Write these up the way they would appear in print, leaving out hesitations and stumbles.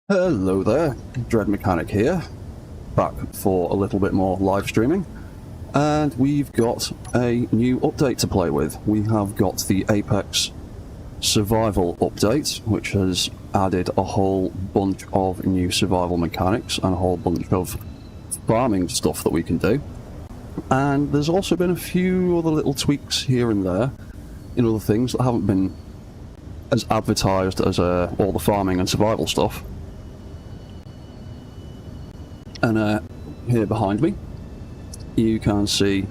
Hello there, Dread Mechanic here, back for a little bit more live streaming, and we've got a new update to play with. We have got the Apex Survival update, which has added a whole bunch of new survival mechanics and a whole bunch of farming stuff that we can do. And there's also been a few other little tweaks here and there in other things that haven't been as advertised as all the farming and survival stuff. And here behind me, you can see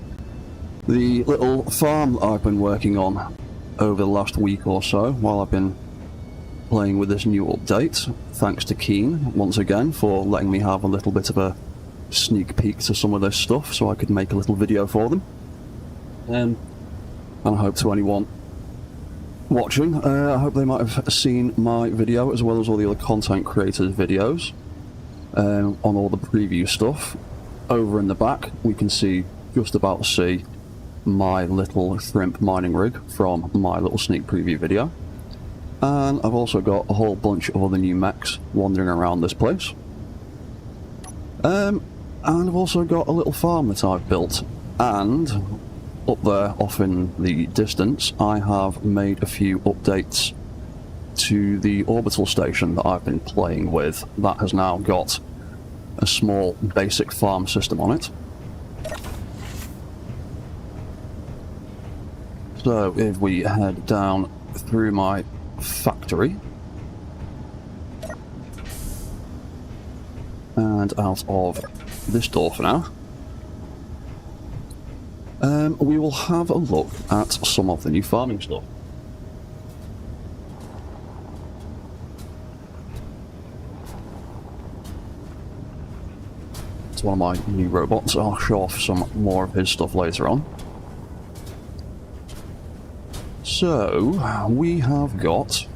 the little farm I've been working on over the last week or so while I've been playing with this new update. Thanks to Keen, once again, for letting me have a little bit of a sneak peek to some of this stuff so I could make a little video for them. And I hope to anyone watching, I hope they might have seen my video as well as all the other content creators' videos. On all the preview stuff. Over in the back we can just about see my little shrimp mining rig from my little sneak preview video, and I've also got a whole bunch of other new mechs wandering around this place, and I've also got a little farm that I've built, and up there off in the distance I have made a few updates to the orbital station that I've been playing with. That has now got a small basic farm system on it. So if we head down through my factory and out of this door for now, we will have a look at some of the new farming stuff. It's one of my new robots. I'll show off some more of his stuff later on. So, we have got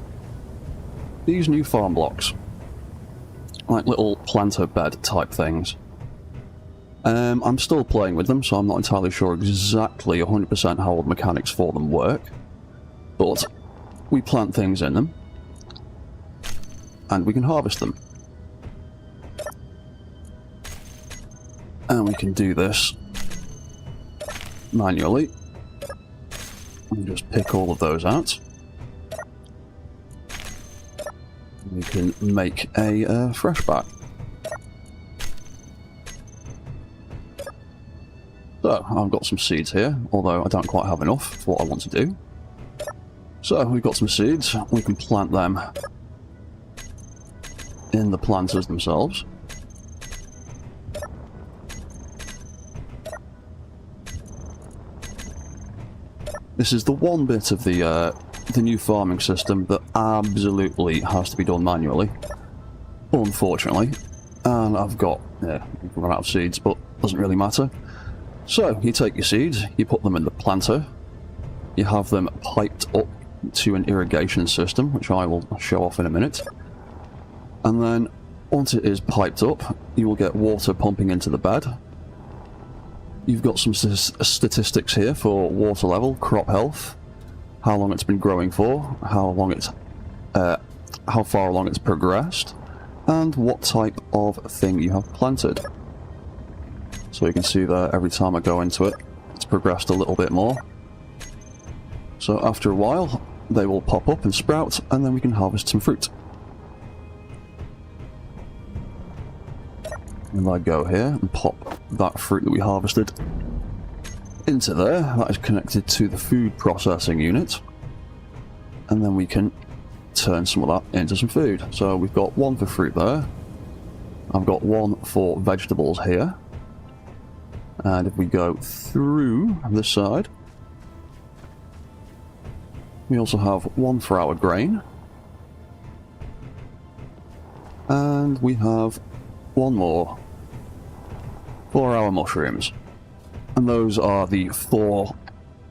these new farm blocks, like little planter bed type things. I'm still playing with them, so I'm not entirely sure exactly 100% how all the mechanics for them work, but we plant things in them, and we can harvest them. And we can do this manually. And just pick all of those out. We can make a fresh batch. So, I've got some seeds here, although I don't quite have enough for what I want to do. So, we've got some seeds. We can plant them in the planters themselves. This is the one bit of the new farming system that absolutely has to be done manually, unfortunately. And I've run out of seeds, but doesn't really matter. So, you take your seeds, you put them in the planter, you have them piped up to an irrigation system, which I will show off in a minute. And then, once it is piped up, you will get water pumping into the bed. You've got some statistics here for water level, crop health, how long it's been growing for, how far along it's progressed, and what type of thing you have planted. So you can see there, every time I go into it, it's progressed a little bit more. So after a while, they will pop up and sprout, and then we can harvest some fruit. And I go here and pop that fruit that we harvested into there. That is connected to the food processing unit. And then we can turn some of that into some food. So we've got one for fruit there. I've got one for vegetables here. And if we go through this side, we also have one for our grain. And we have one more for our mushrooms. And those are the 4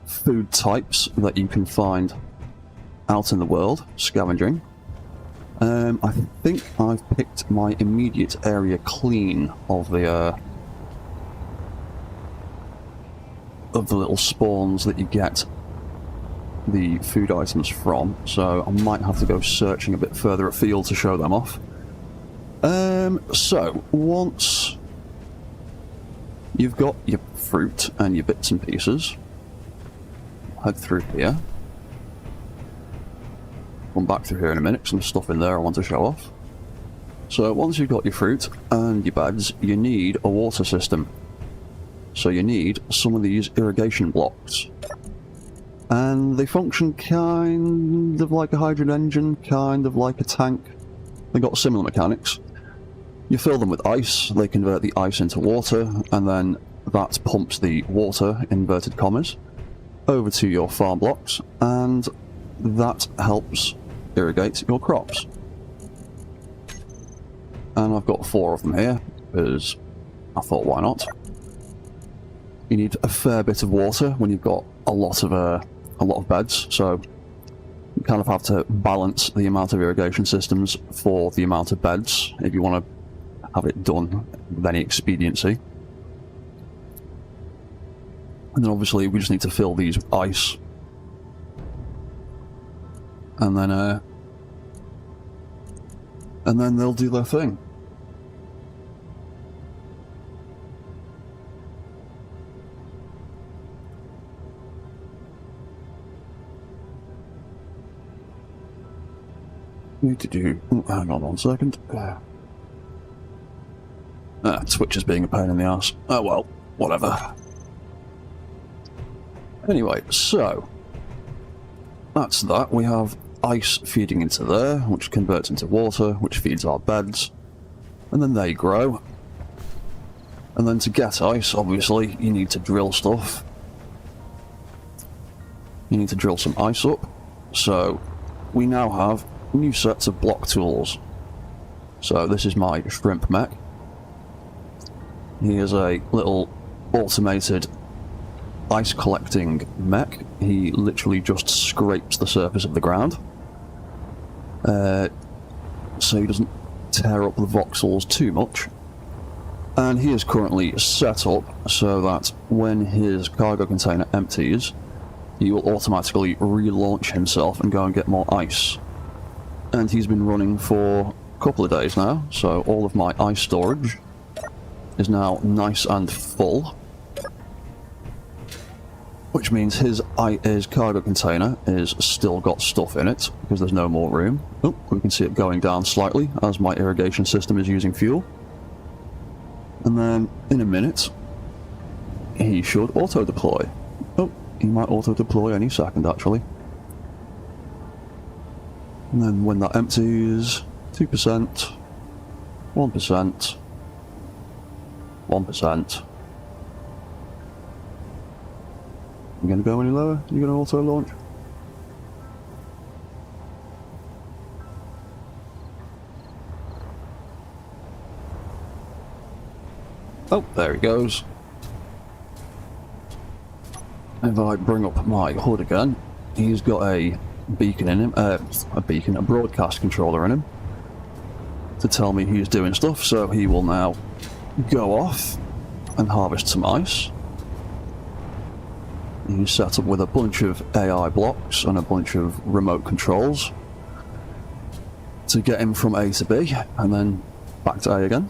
food types that you can find out in the world, scavenging. I think I've picked my immediate area clean of the little spawns that you get the food items from, so I might have to go searching a bit further afield to show them off. So once you've got your fruit and your bits and pieces, head through here. Come back through here in a minute, some stuff in there I want to show off. So once you've got your fruit and your beds, you need a water system. So you need some of these irrigation blocks. And they function kind of like a hydrogen engine, kind of like a tank. They've got similar mechanics. You fill them with ice, they convert the ice into water, and then that pumps the water, inverted commas, over to your farm blocks, and that helps irrigate your crops. And I've got 4 of them here, because I thought, why not? You need a fair bit of water when you've got a lot of beds, so you kind of have to balance the amount of irrigation systems for the amount of beds if you want to have it done with any expediency. And then obviously we just need to fill these with ice. And then they'll do their thing. Hang on 1 second. Twitch is being a pain in the ass. Oh well, whatever. Anyway, so that's that. We have ice feeding into there, which converts into water, which feeds our beds, and then they grow. And then to get ice, obviously, you need to drill stuff. You need to drill some ice up. So we now have new sets of block tools. So this is my shrimp mech. He is a little automated ice collecting mech. He literally just scrapes the surface of the ground, so he doesn't tear up the voxels too much. And he is currently set up so that when his cargo container empties, he will automatically relaunch himself and go and get more ice. And he's been running for a couple of days now, so all of my ice storage is now nice and full. Which means his cargo container is still got stuff in it, because there's no more room. Oh, we can see it going down slightly as my irrigation system is using fuel. And then, in a minute, he should auto-deploy. Oh, he might auto-deploy any second, actually. And then when that empties, 2%, 1%, 1%. You gonna go any lower? You gonna auto launch? Oh, there he goes. If I bring up my HUD again, he's got a beacon in him, a broadcast controller in him to tell me he's doing stuff, so he will now go off and harvest some ice. He's set up with a bunch of AI blocks and a bunch of remote controls to get him from A to B and then back to A again.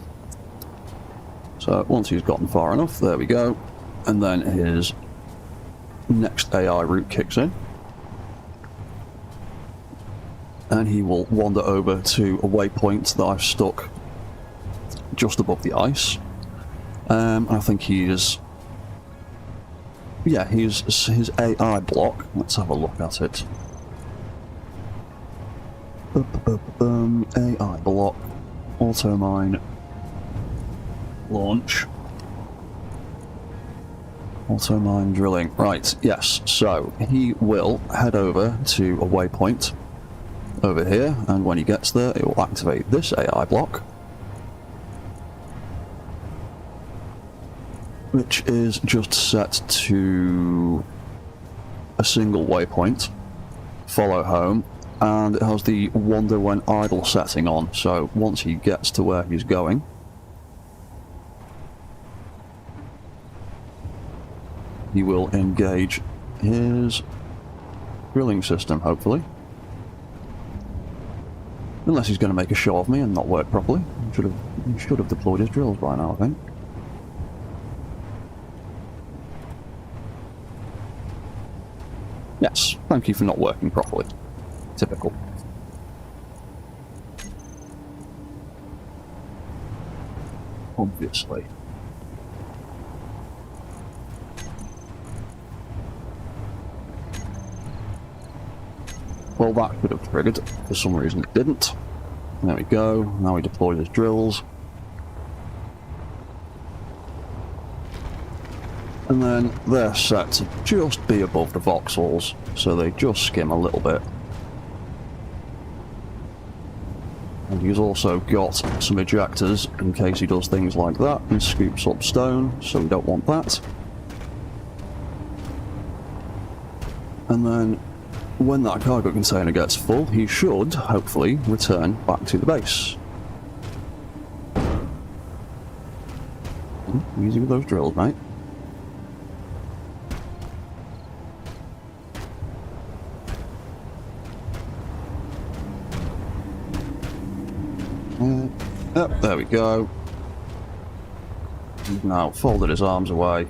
So once he's gotten far enough, there we go, and then his next AI route kicks in. And he will wander over to a waypoint that I've stuck just above the ice. I think he is... Yeah, his AI block. Let's have a look at it. AI block. Auto mine. Launch. Auto mine drilling. Right, yes. So he will head over to a waypoint over here, and when he gets there, it will activate this AI block, which is just set to a single waypoint, follow home, and it has the wander when idle setting on, so once he gets to where he's going, he will engage his drilling system, hopefully. Unless he's going to make a show of me and not work properly. He should have deployed his drills by now, I think. Yes, thank you for not working properly. Typical. Obviously. Well, that could have triggered. For some reason it didn't. There we go. Now we deploy his drills. And then they're set to just be above the voxels, so they just skim a little bit. And he's also got some ejectors in case he does things like that and scoops up stone, so we don't want that. And then when that cargo container gets full, he should, hopefully, return back to the base. Easy with those drills, mate. Yep, there we go. He's now folded his arms away.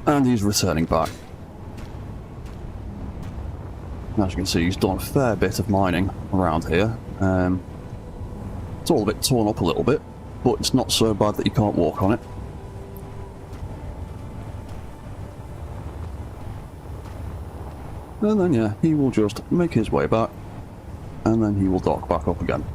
And he's returning back. As you can see, he's done a fair bit of mining around here. It's all a bit torn up a little bit, but it's not so bad that you can't walk on it. And then, yeah, he will just make his way back, and then he will dock back up again.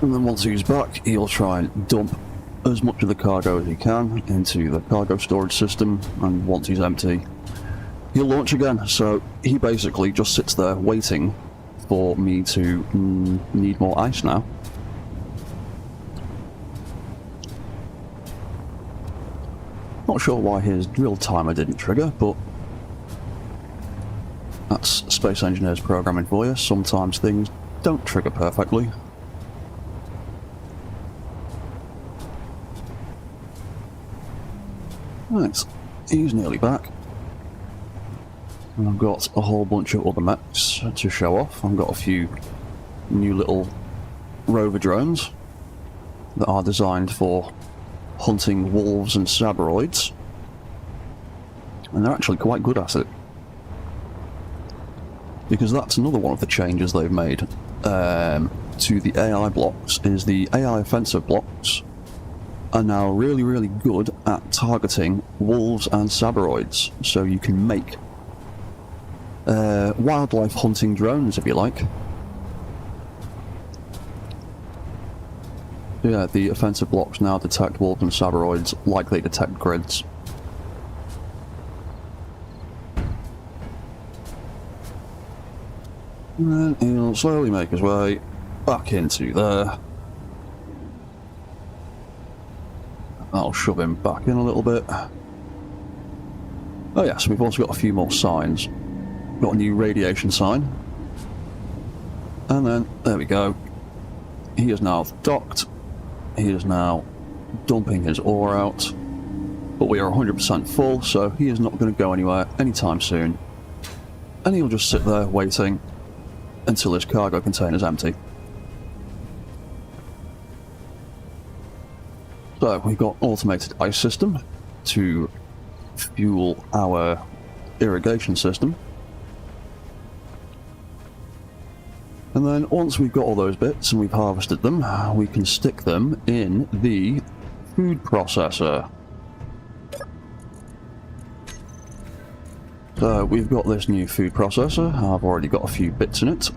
And then once he's back, he'll try and dump as much of the cargo as he can into the cargo storage system, and once he's empty, he'll launch again. So he basically just sits there waiting for me to need more ice now. Not sure why his drill timer didn't trigger, but that's Space Engineers programming for you. Sometimes things don't trigger perfectly. Right, he's nearly back. And I've got a whole bunch of other mechs to show off. I've got a few new little rover drones that are designed for hunting wolves and sabroids. And they're actually quite good at it. Because that's another one of the changes they've made to the AI blocks, is the AI offensive blocks are now really, really good at targeting wolves and sabroids. So you can make wildlife hunting drones, if you like. Yeah, the offensive blocks now detect wolves and sabroids like they detect grids. And then he'll slowly make his way back into there. I'll shove him back in a little bit. Oh yes, we've also got a few more signs. Got a new radiation sign. And then, there we go. He is now docked. He is now dumping his ore out. But we are 100% full, so he is not going to go anywhere anytime soon. And he'll just sit there waiting until his cargo container is empty. So we've got automated ice system to fuel our irrigation system. And then once we've got all those bits and we've harvested them, we can stick them in the food processor. So we've got this new food processor. I've already got a few bits in it.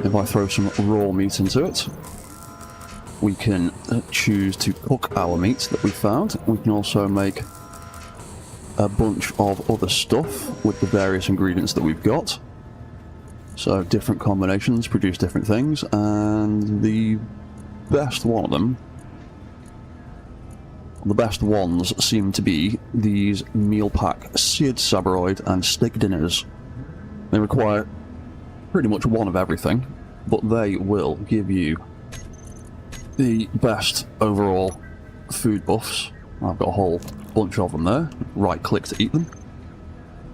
If I throw some raw meat into it, we can choose to cook our meat that we found. We can also make a bunch of other stuff with the various ingredients that we've got. So different combinations produce different things, and the best one of them, the best ones seem to be these meal pack seared sabroid and steak dinners. They require pretty much one of everything, but they will give you the best overall food buffs. I've got a whole bunch of them there. Right click to eat them.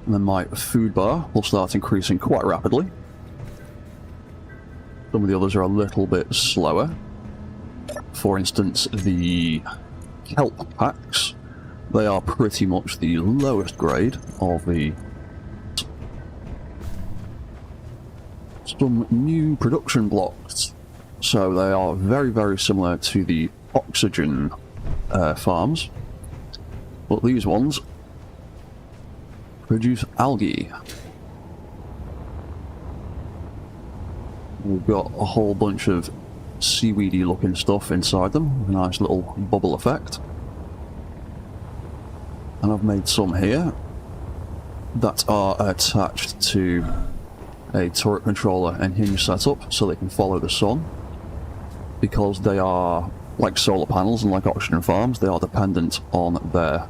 And then my food bar will start increasing quite rapidly. Some of the others are a little bit slower. For instance, the kelp packs. They are pretty much the lowest grade of the... Some new production blocks. So they are very, very similar to the oxygen farms. But these ones produce algae. We've got a whole bunch of seaweedy looking stuff inside them, with a nice little bubble effect. And I've made some here that are attached to a turret controller and hinge setup so they can follow the sun, because they are like solar panels and like oxygen farms, they are dependent on their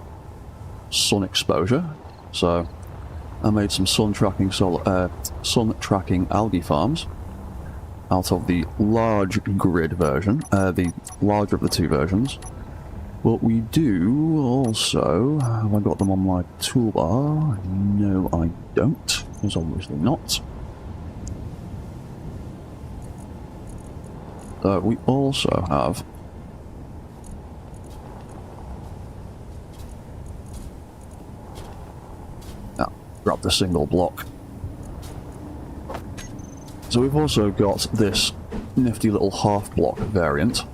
sun exposure. So I made some sun tracking algae farms out of the large grid version, the larger of the two versions. But we do also... Have I got them on my toolbar? No, I don't. There's obviously not. We also have... Grab the single block. So we've also got this nifty little half block variant.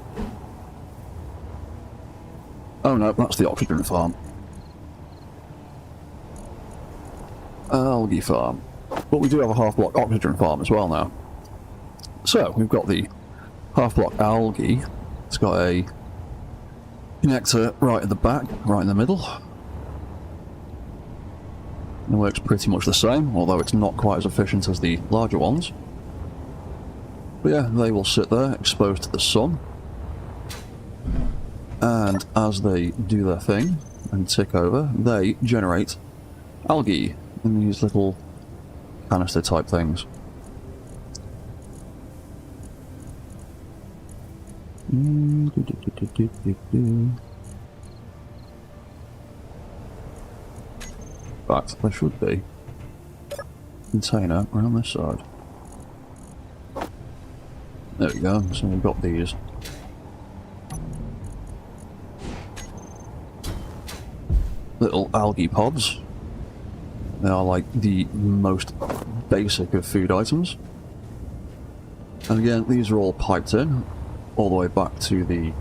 Oh no, that's the oxygen farm. Algae farm. But we do have a half block oxygen farm as well now. So we've got the half block algae. It's got a connector right at the back, right in the middle. It works pretty much the same, although it's not quite as efficient as the larger ones. But yeah, they will sit there, exposed to the sun. And as they do their thing and tick over, they generate algae in these little canister type things. In fact, there should be a container around this side. There we go, so we've got these. Little algae pods. They are like the most basic of food items. And again, these are all piped in, all the way back to the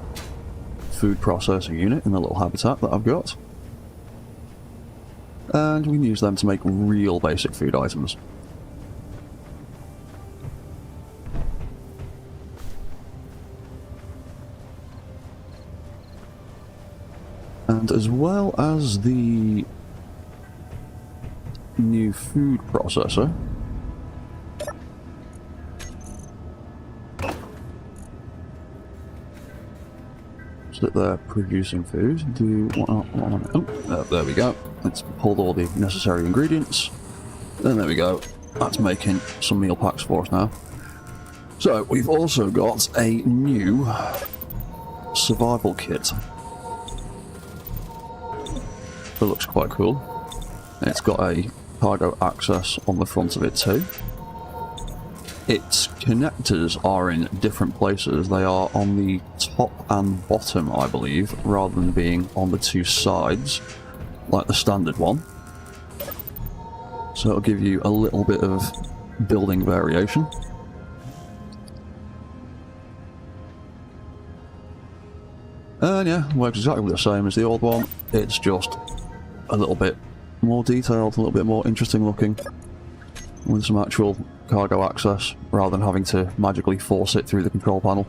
food processing unit in the little habitat that I've got. And we can use them to make real basic food items. And as well as the new food processor, sit there producing food. There we go. It's pulled all the necessary ingredients. And there we go. That's making some meal packs for us now. So we've also got a new survival kit. It looks quite cool. It's got a cargo access on the front of it too. Its connectors are in different places. They are on the top and bottom, I believe, rather than being on the two sides, like the standard one. So it'll give you a little bit of building variation. And yeah, works exactly the same as the old one. It's just a little bit more detailed, a little bit more interesting looking, with some actual cargo access, rather than having to magically force it through the control panel.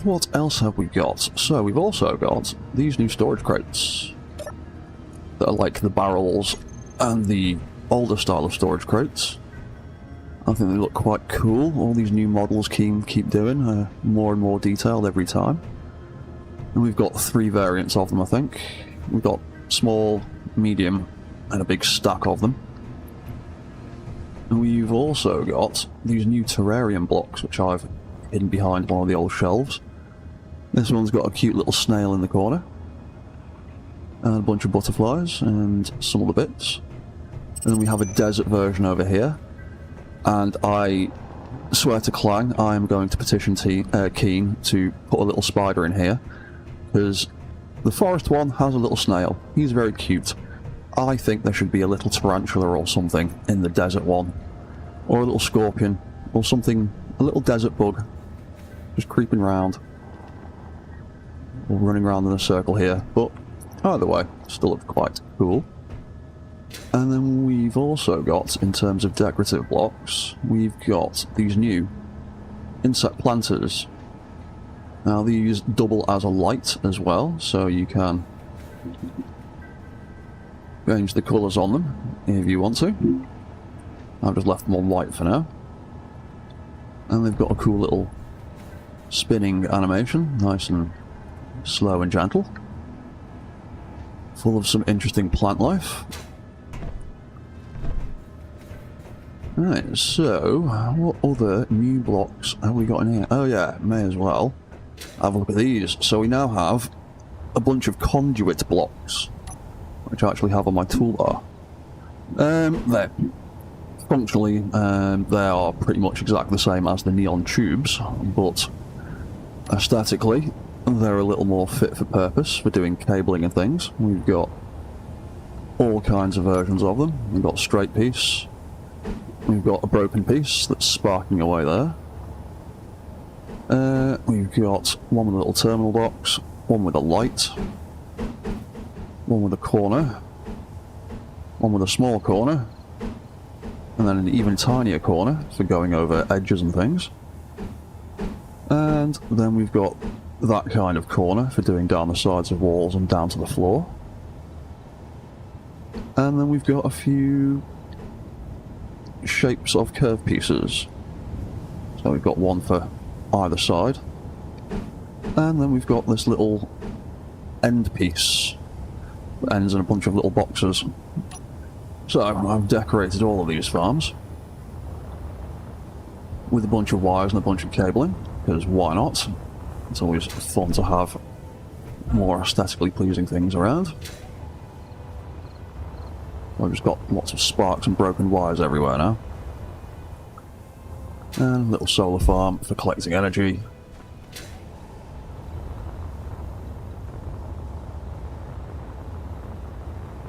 What else have we got? So we've also got these new storage crates that are like the barrels and the older style of storage crates. I think they look quite cool. All these new models keep doing more and more detailed every time. And we've got 3 variants of them, I think. We've got small, medium, and a big stack of them. And we've also got these new terrarium blocks, which I've hidden behind one of the old shelves. This one's got a cute little snail in the corner. And a bunch of butterflies and some other bits. And then we have a desert version over here. And I swear to Clang, I'm going to petition Keen to put a little spider in here. Because the forest one has a little snail. He's very cute. I think there should be a little tarantula or something in the desert one. Or a little scorpion. Or something, a little desert bug. Just creeping around. Or running around in a circle here. But either way, still looks quite cool. And then we've also got, in terms of decorative blocks, we've got these new insect planters. Now these double as a light as well, so you can change the colours on them if you want to. I've just left them on white for now. And they've got a cool little spinning animation, nice and slow and gentle. Full of some interesting plant life. Right, so what other new blocks have we got in here? Oh yeah, may as well have a look at these. So we now have a bunch of conduit blocks, which I actually have on my toolbar. They're functionally, they are pretty much exactly the same as the neon tubes, but aesthetically, they're a little more fit for purpose for doing cabling and things. We've got all kinds of versions of them. We've got a straight piece. We've got a broken piece that's sparking away there. We've got one with a little terminal box, one with a light, one with a corner, one with a small corner, and then an even tinier corner for going over edges and things. And then we've got that kind of corner for doing down the sides of walls and down to the floor. And then we've got a few shapes of curved pieces. So we've got one for either side. And then we've got this little end piece that ends in a bunch of little boxes. So I've decorated all of these farms with a bunch of wires and a bunch of cabling, because why not? It's always fun to have more aesthetically pleasing things around. I've just got lots of sparks and broken wires everywhere now. And a little solar farm for collecting energy.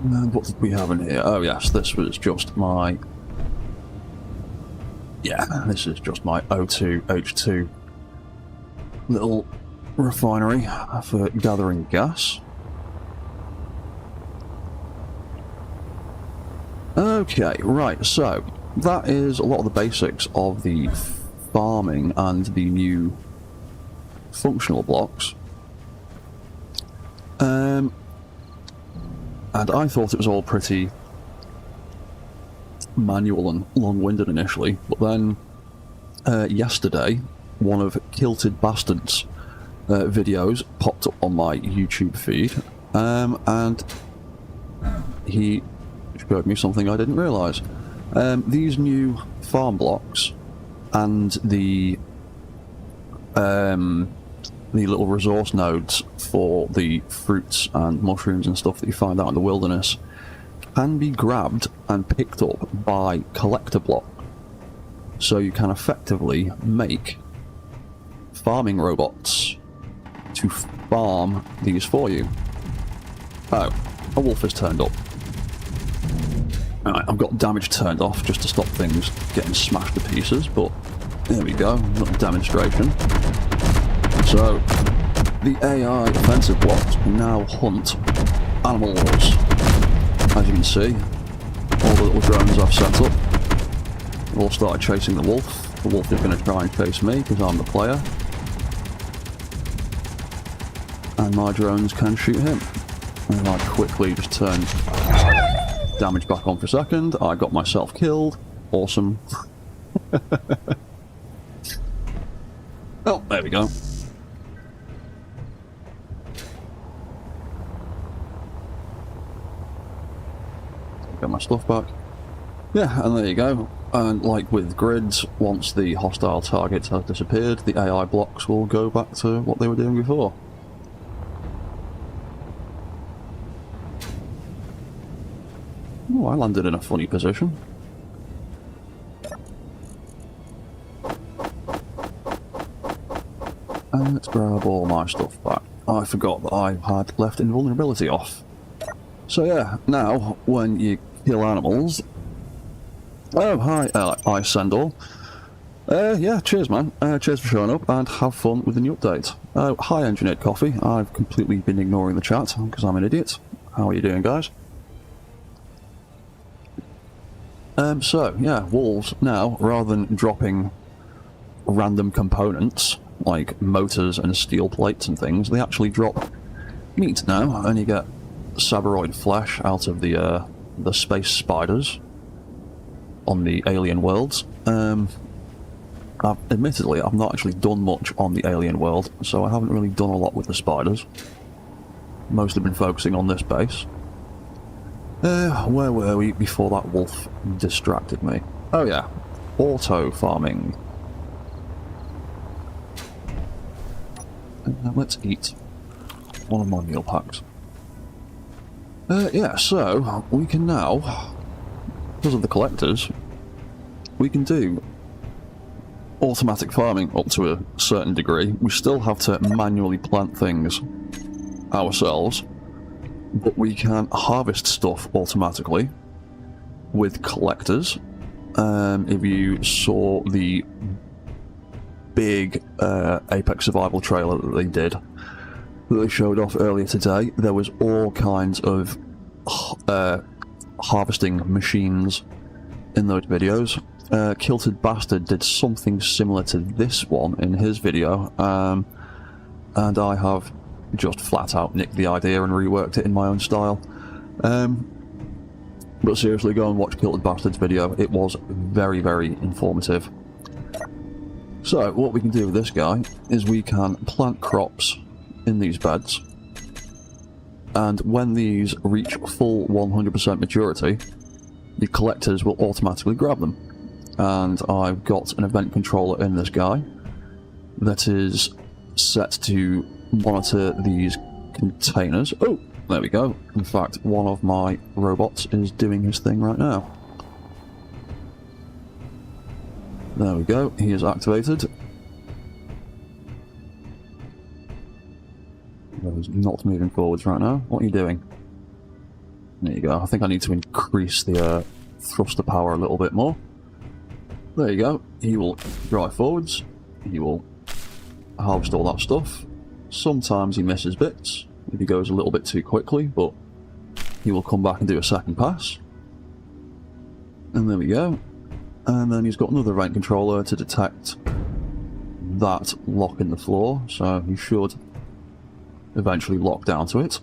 And what did we have in here? Oh yes, this was just my... Yeah, this is just my O2H2 little refinery for gathering gas. Okay, right, so that is a lot of the basics of the farming and the new functional blocks. And I thought it was all pretty manual and long-winded initially, but then yesterday one of Kilted Bastard's videos popped up on my YouTube feed, and he showed me something I didn't realise. These new farm blocks and the little resource nodes for the fruits and mushrooms and stuff that you find out in the wilderness can be grabbed and picked up by collector block. So you can effectively make farming robots to farm these for you. Oh, a wolf has turned up. Alright, I've got damage turned off just to stop things getting smashed to pieces, but there we go, little demonstration. So, the AI offensive blocks can now hunt animals. As you can see, all the little drones I've set up have all started chasing the wolf. The wolf is going to try and chase me because I'm the player. And my drones can shoot him. And I quickly just turned damage back on for a second. I got myself killed. Awesome. Oh, there we go. Get my stuff back. Yeah, and there you go. And like with grids, once the hostile target has disappeared, the AI blocks will go back to what they were doing before. Oh, I landed in a funny position. And let's grab all my stuff back. I forgot that I had left invulnerability off. So yeah, now when you kill animals... Oh, hi, I Sendor. Yeah, cheers man. Cheers for showing up and have fun with the new update. Hi Engineered Coffee. I've completely been ignoring the chat because I'm an idiot. How are you doing, guys? So, yeah, wolves now, rather than dropping random components like motors and steel plates and things, they actually drop meat now, and you get saboroid flesh out of the space spiders on the alien worlds. Admittedly, I've not actually done much on the alien world, so I haven't really done a lot with the spiders. Mostly been focusing on this base. Where were we before that wolf distracted me? Oh yeah, auto farming. Let's eat one of my meal packs. Yeah, so we can now, because of the collectors, we can do automatic farming up to a certain degree. We still have to manually plant things ourselves, but we can harvest stuff automatically with collectors. If you saw the big Apex Survival trailer that they did, that they showed off earlier today, there was all kinds of harvesting machines in those videos. Kilted Bastard did something similar to this one in his video, and I have just flat out nicked the idea and reworked it in my own style. But seriously, go and watch Kilted Bastard's video. It was very, very informative. So, what we can do with this guy is we can plant crops in these beds, and when these reach full 100% maturity, the collectors will automatically grab them. And I've got an event controller in this guy that is set to monitor these containers. Oh, there we go. In fact, one of my robots is doing his thing right now. There we go, he is activated. He's not moving forwards right now. What are you doing? There you go. I think I need to increase the thruster power a little bit more. There you go. He will drive forwards. He will harvest all that stuff. Sometimes he misses bits if he goes a little bit too quickly, but he will come back and do a second pass. And there we go. And then he's got another event controller to detect that lock in the floor, so he should eventually lock down to it.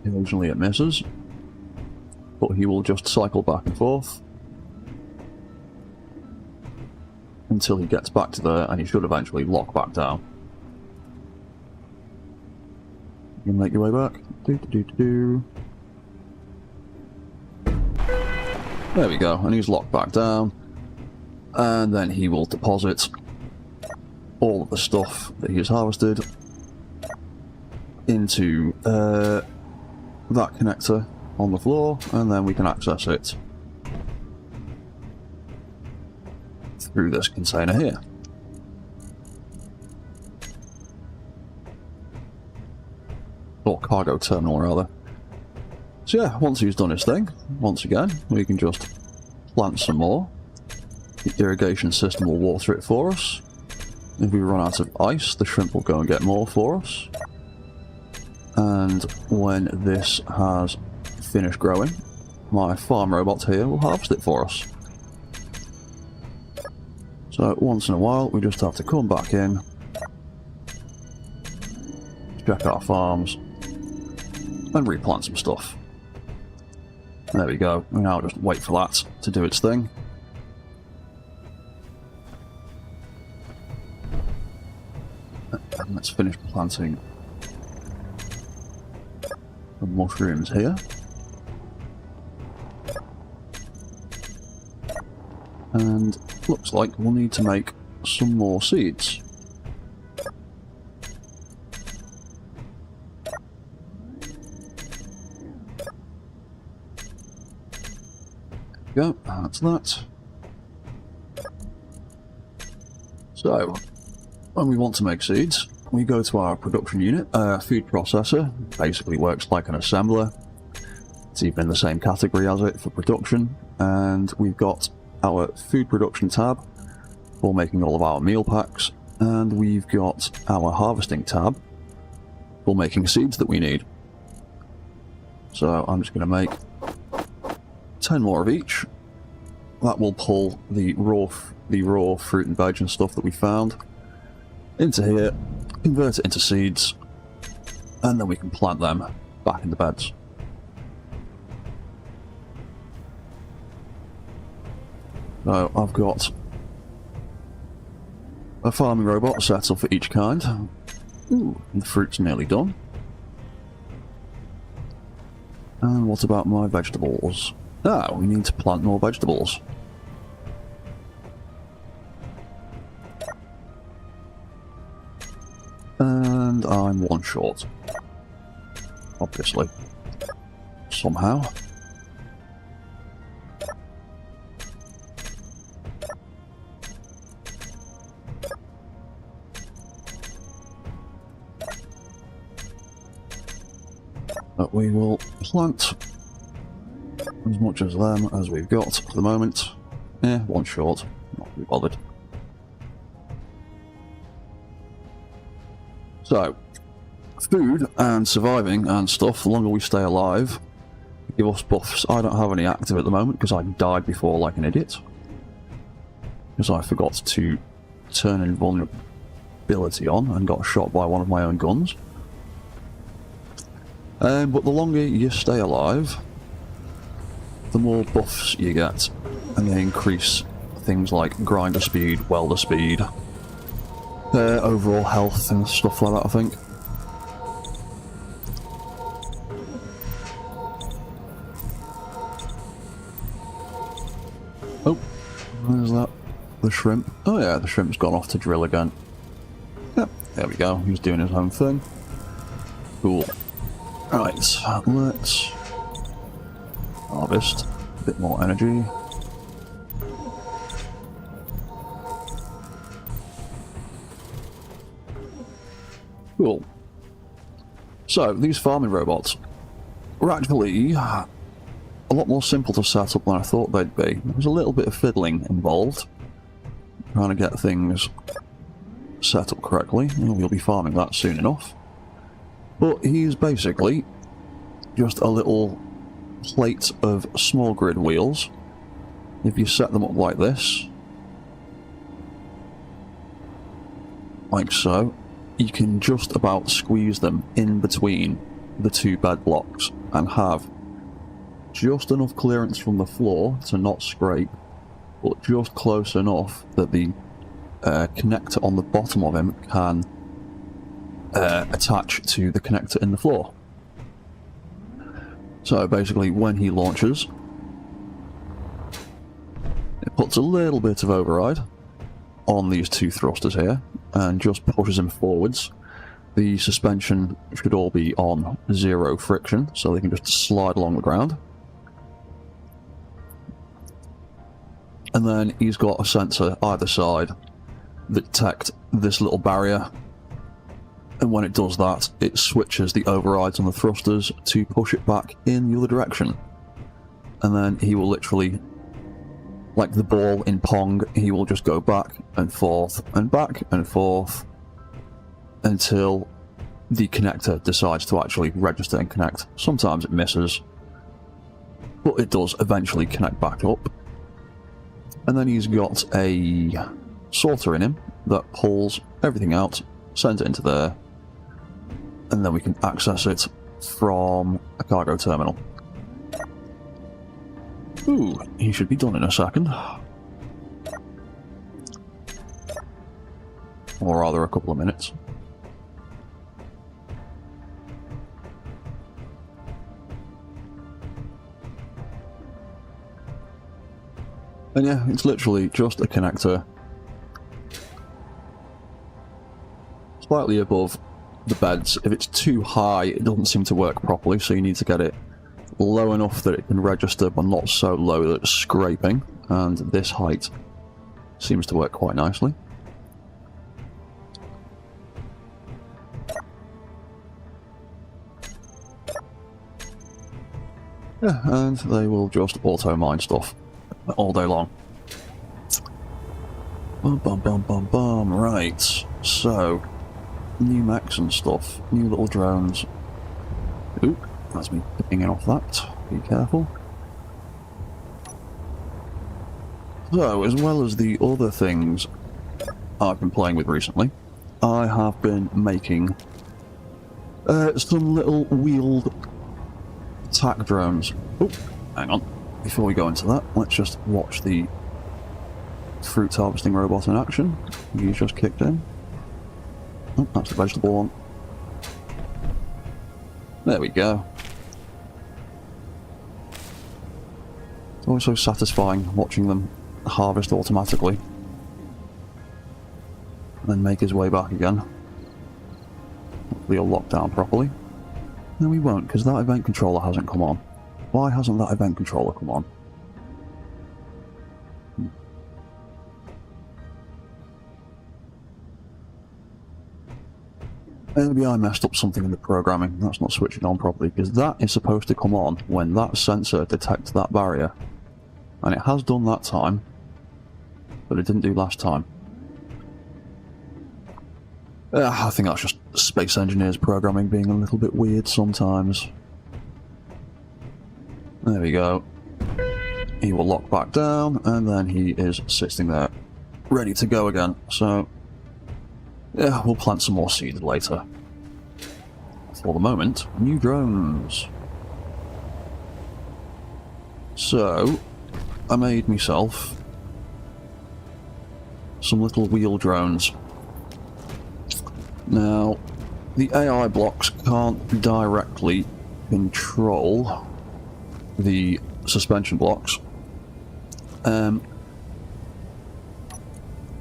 Occasionally it misses, but he will just cycle back and forth until he gets back to there, and he should eventually lock back down. You can make your way back. There we go, and he's locked back down, and then he will deposit all of the stuff that he has harvested into that connector on the floor, and then we can access it through this container here. Or cargo terminal, rather. So yeah, once he's done his thing, once again, we can just plant some more. The irrigation system will water it for us. If we run out of ice, the shrimp will go and get more for us. And when this has finished growing, my farm robot here will harvest it for us. So once in a while, we just have to come back in, check our farms, and replant some stuff. There we go. We now just wait for that to do its thing. And let's finish planting the mushrooms here. And looks like we'll need to make some more seeds. There we go, that's that. So, when we want to make seeds, we go to our production unit. Food processor basically works like an assembler. It's even in the same category as it for production. And we've got our food production tab for making all of our meal packs. And we've got our harvesting tab for making seeds that we need. So I'm just going to make 10 more of each. That will pull the raw fruit and veg and stuff that we found into here, convert it into seeds, and then we can plant them back in the beds. So I've got a farming robot set up for each kind. Ooh, the fruit's nearly done. And what about my vegetables? Ah, we need to plant more vegetables. And I'm one short. Obviously. Somehow. But we will plant as much as them as we've got for the moment. Yeah, one short. Not really bothered. So, food and surviving and stuff, the longer we stay alive, give us buffs. I don't have any active at the moment because I died before like an idiot. Because I forgot to turn invulnerability on and got shot by one of my own guns. But the longer you stay alive, the more buffs you get, and they increase things like grinder speed, welder speed, overall health and stuff like that, I think. Oh, where's that? The shrimp. Oh yeah, the shrimp's gone off to drill again. Yep, there we go, he's doing his own thing. Cool. Right, let's harvest a bit more energy. Cool. So, these farming robots were actually a lot more simple to set up than I thought they'd be. There was a little bit of fiddling involved, trying to get things set up correctly. We'll be farming that soon enough. But he's basically just a little plate of small grid wheels. If you set them up like this, like so, you can just about squeeze them in between the two bed blocks and have just enough clearance from the floor to not scrape, but just close enough that the connector on the bottom of him can attach to the connector in the floor. So basically when he launches, it puts a little bit of override on these two thrusters here and just pushes him forwards. The suspension should all be on 0 friction, so they can just slide along the ground. And then he's got a sensor either side that detect this little barrier, and when it does that, it switches the overrides on the thrusters to push it back in the other direction. And then he will literally, like the ball in Pong, he will just go back and forth until the connector decides to actually register and connect. Sometimes it misses, but it does eventually connect back up. And then he's got a sorter in him that pulls everything out, sends it into there, and then we can access it from a cargo terminal. Ooh, he should be done in a second. Or rather, a couple of minutes. And yeah, it's literally just a connector slightly above the beds. If it's too high, it doesn't seem to work properly, so you need to get it low enough that it can register, but not so low that it's scraping. And this height seems to work quite nicely. Yeah, and they will just auto-mine stuff all day long. Bum bum bum bum bum. Right, so new mechs and stuff, new little drones. Oop, that's me picking off that. Be careful. So, as well as the other things I've been playing with recently, I have been making some little wheeled attack drones. Oh, hang on. Before we go into that, let's just watch the fruit harvesting robot in action. He's just kicked in. Oh, that's the vegetable one. There we go. It's always so satisfying watching them harvest automatically. And then make his way back again. Hopefully he'll lock down properly. No, we won't, because that event controller hasn't come on. Why hasn't that event controller come on? Maybe I messed up something in the programming. That's not switching on properly, because that is supposed to come on when that sensor detects that barrier. And it has done that time, but it didn't do last time. I think that's just space engineers programming being a little bit weird sometimes. There we go. He will lock back down, and then he is sitting there, ready to go again. So, yeah, we'll plant some more seeds later. For the moment, new drones. So, I made myself some little wheel drones. Now, the AI blocks can't directly control the suspension blocks,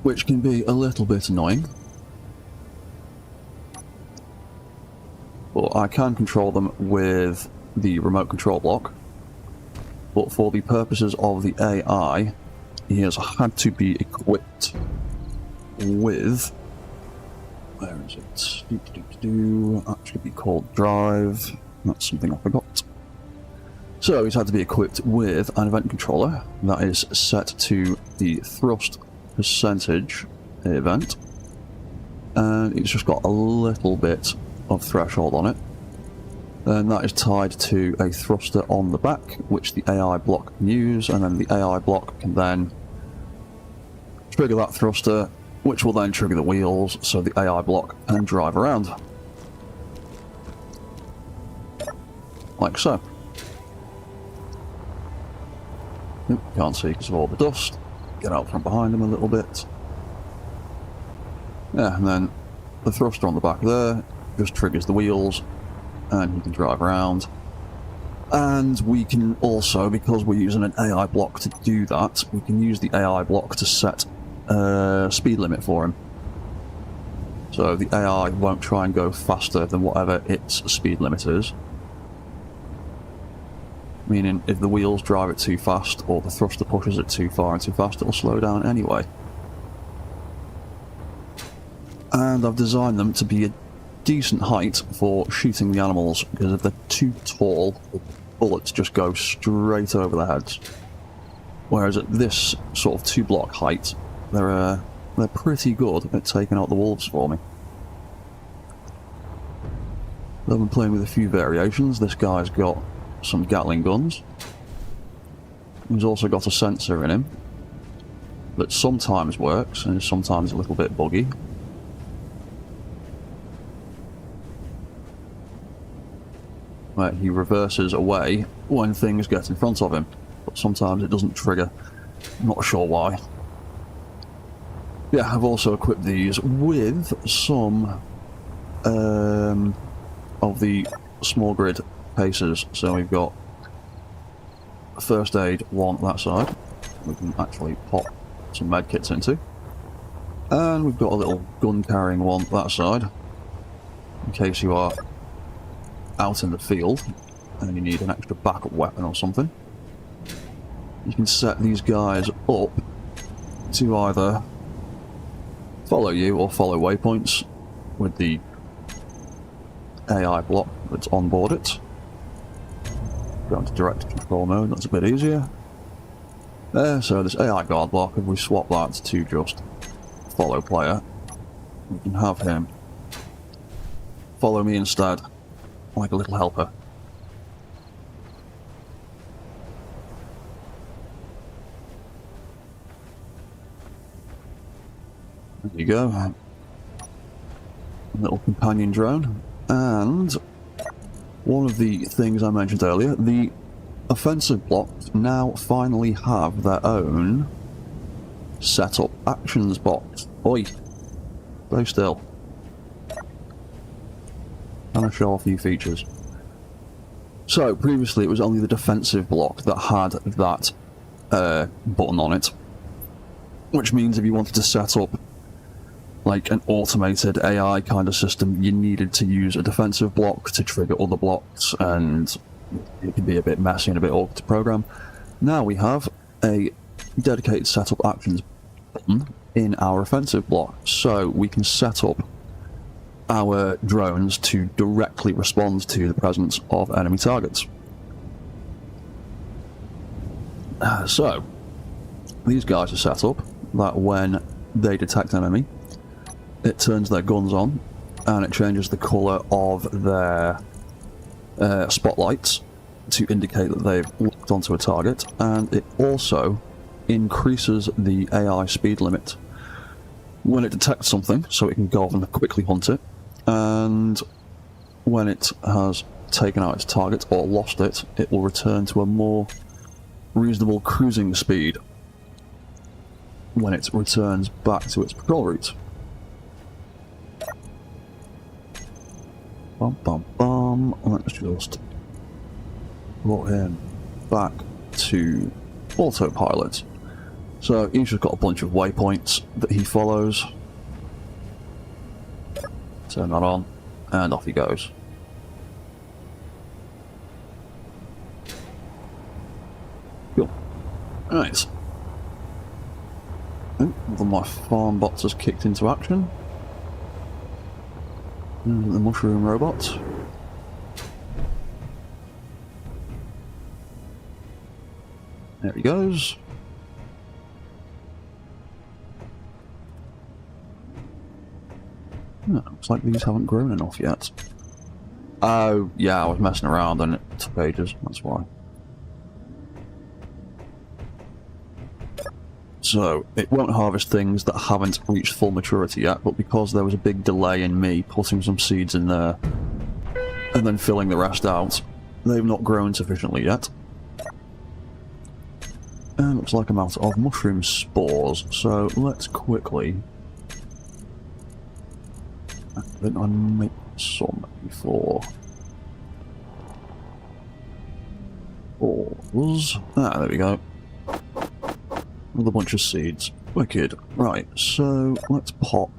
which can be a little bit annoying. But I can control them with the remote control block. But for the purposes of the AI, he has had to be equipped with... Where is it? That should be called drive. That's something I forgot. So he's had to be equipped with an event controller that is set to the thrust percentage event. And it's just got a little bit of threshold on it. And that is tied to a thruster on the back, which the AI block can use, and then the AI block can then trigger that thruster, which will then trigger the wheels, so the AI block can drive around. Like so. Oop, can't see because of all the dust. Get out from behind him a little bit. Yeah, and then the thruster on the back there just triggers the wheels, and he can drive around. And we can also, because we're using an AI block to do that, we can use the AI block to set a speed limit for him. So the AI won't try and go faster than whatever its speed limit is. Meaning, if the wheels drive it too fast, or the thruster pushes it too far and too fast, it'll slow down anyway. And I've designed them to be a decent height for shooting the animals, because if they're too tall, the bullets just go straight over their heads. Whereas at this sort of 2-block height, they're pretty good at taking out the wolves for me. I've been playing with a few variations. This guy's got some Gatling guns. He's also got a sensor in him that sometimes works and is sometimes a little bit buggy. Where he reverses away when things get in front of him, but sometimes it doesn't trigger. I'm not sure why. Yeah, I've also equipped these with some of the small grid pacers. So we've got first aid one that side, we can actually pop some medkits into. And we've got a little gun-carrying one that side, in case you are out in the field and you need an extra backup weapon or something. You can set these guys up to either follow you or follow waypoints with the AI block that's on board it. Go into direct control mode, that's a bit easier. So this AI guard block, if we swap that to just follow player, we can have him follow me instead, like a little helper. There you go. A little companion drone. And one of the things I mentioned earlier, the offensive blocks now finally have their own setup actions box. Oi! Stay still. Trying to show off new features. So, previously it was only the defensive block that had that button on it. Which means if you wanted to set up like an automated AI kind of system, you needed to use a defensive block to trigger other blocks, and it could be a bit messy and a bit awkward to program. Now we have a dedicated setup actions button in our offensive block, so we can set up our drones to directly respond to the presence of enemy targets. So, these guys are set up that when they detect an enemy, it turns their guns on, and it changes the colour of their spotlights to indicate that they've locked onto a target, and it also increases the AI speed limit when it detects something, so it can go off and quickly hunt it, and when it has taken out its target or lost it, it will return to a more reasonable cruising speed when it returns back to its patrol route. Bum bum bum. Let's just put him back to autopilot. So he's just got a bunch of waypoints that he follows. Turn that on, and off he goes. Cool. Right. One of my farm bots has kicked into action. And the mushroom robot. There he goes. Oh, looks like these haven't grown enough yet. Oh, yeah, I was messing around and it took ages, that's why. So, it won't harvest things that haven't reached full maturity yet, but because there was a big delay in me putting some seeds in there and then filling the rest out, they've not grown sufficiently yet. And looks like I'm out of mushroom spores, so let's quickly... Didn't I make some before? Spores. Ah, there we go. With a bunch of seeds. Wicked. Right, so let's pop